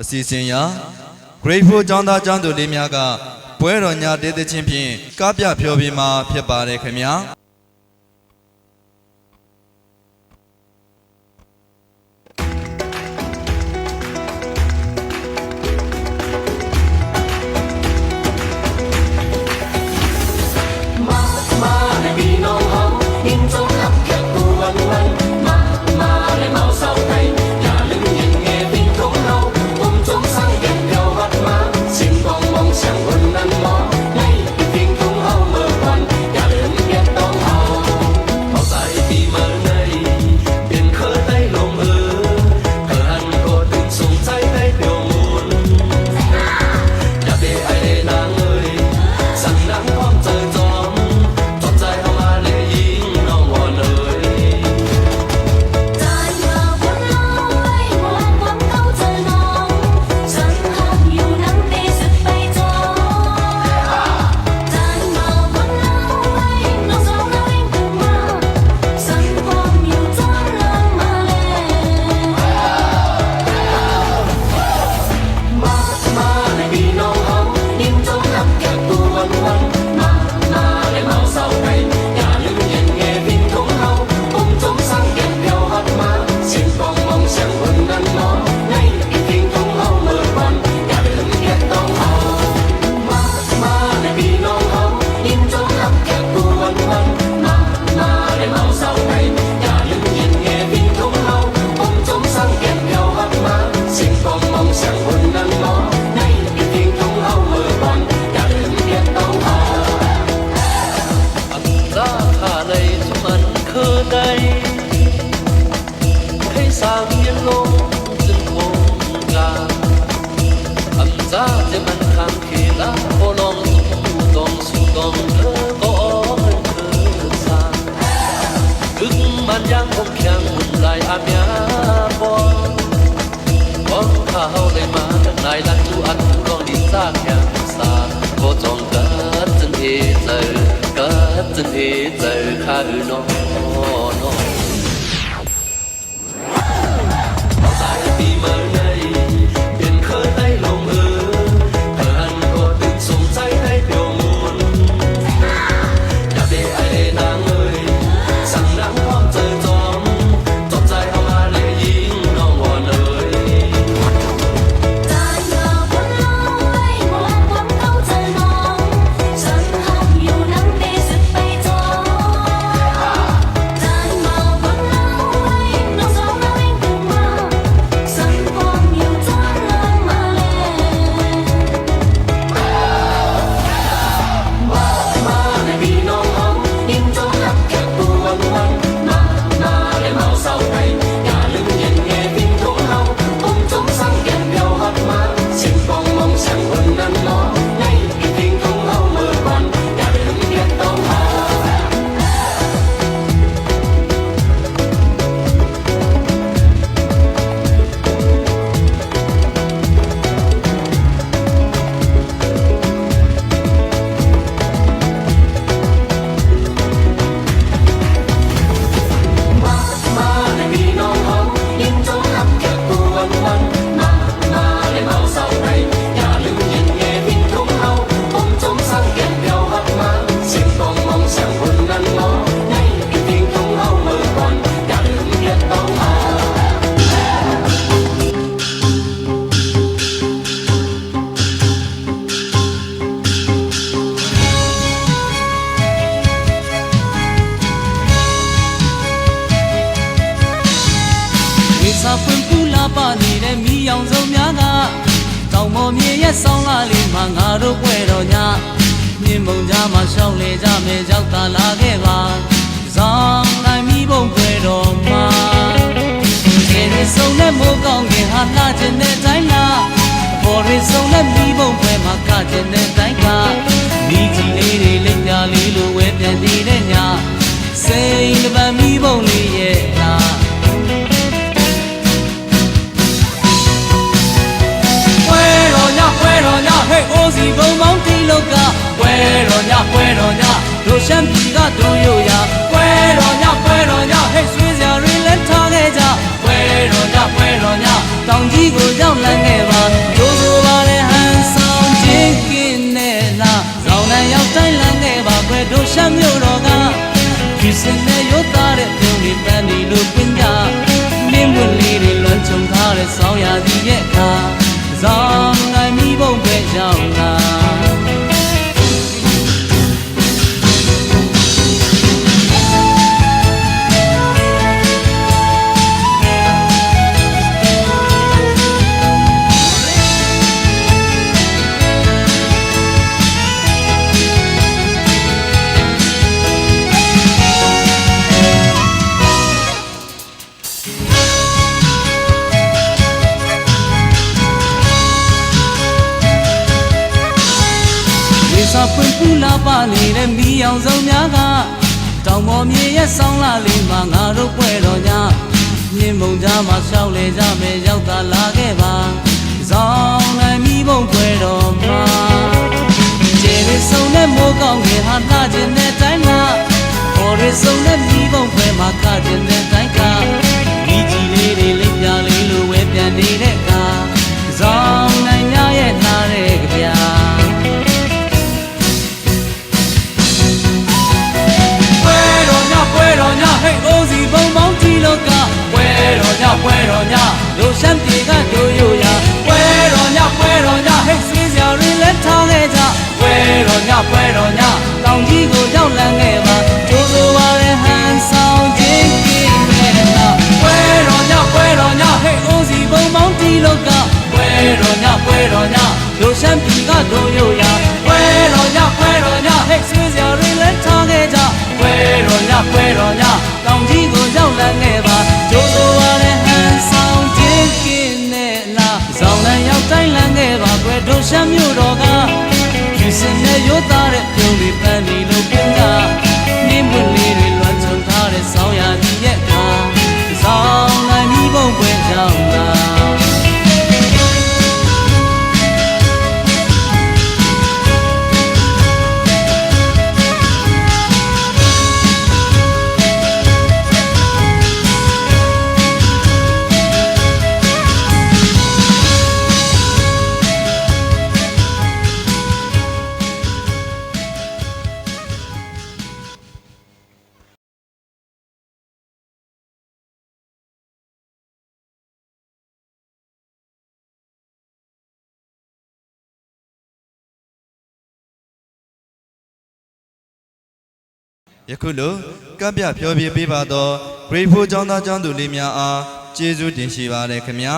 အစီအစဉ်ရာ Grateful ကျောင်းသားကျောင်းသူလေးများကပွဲတော်ညတေးသချင်းဖြင့်ကားပြဖျော်ဖြေမှာဖြစ်ပါတယ်ခင်ဗျာတောင်ကြီးကိုရောက်လန်းခဲ့ပါ ပွင့်ပူလာပါနေတဲ့မီးအောင်စုံများကတောင်ပေါ်မြေရဲ့ဆောင်းလာလေးမှာငါတို့ပွဲတော်ညမြင်းမုံကြားမှာရှောက်လေကြမယ်ရောက်သာလာခဲ့ပါဇောင်းနိုင်မီးဘုံပွဲတော်မှာကျေရဆုံနဲ့မိုးကောင်းငယ်ဟာလှခြင်းတဲ့တိုင်းမှာခေါ်ရဆုံနဲ့မီးဘုံပွဲမှာကခြင်းတဲ့တိုင်းကမိကြီးလေးတွေလိပ်ပြလေးလိုဝဲပြန်နေတဲ့အခါဇောင်းနိုင်များရဲ့နားတဲ့ကြပြပွဲတော်ညဟဲ့အိုးစီဘုံပေါင်းကြီးလောကပွဲတော်ညလူရှမ်းပြည်ကတို့ရိုးရာပွဲတော်ညဟဲ့ဆွေးစရာတွေလက်ထားခဲ့ကြပွဲတော်ညတောင်ကြီးကိုရောက်လန်းခဲ့ပါကျိုးဆိုပါရဲ့ဟန်ဆောင်ခြင်းကိမဲ့လားပွဲတော်ညဟဲ့အိုးစီဘုံပေါင်းကြီးလောကပွဲတော်ညလူရှမ်းပြည်ကတို့ရိုးရာပွဲတော်ညဟဲ့ဆွေးစရာတွေလက်ထားခဲ့ကြပွဲတော်ညတောင်ကြီးကိုရောက်လန်းခဲ့ပါကျိုးဆိုပါတဲ့ဟန်ဆောင်ခြင်းကိနဲ့လားဇောင်းလန်းရောက်တိုင်းလန်းခဲ့ပါကွယ်တို့ရှမ်းမြို့တော်ကယူစင်နဲ့ရိုးသားတဲ့ပြုံးလေးပန်းဒီလိုပြင်းကနင်းပွင့်လေးတွေလွှမ်းချုံထားတဲ့ဆောင်းရာကြီးရဲ့ခါဇောင်းလန်းမိဘုံပွဲကြောင်းလားယခုလိုကပ်ပြဖြောပြပေးပါသော Grateful ကျောင်းသားကျောင်းသူလေးများအားကျေးဇူးတင်ရှိပါတယ်ခင်ဗျာ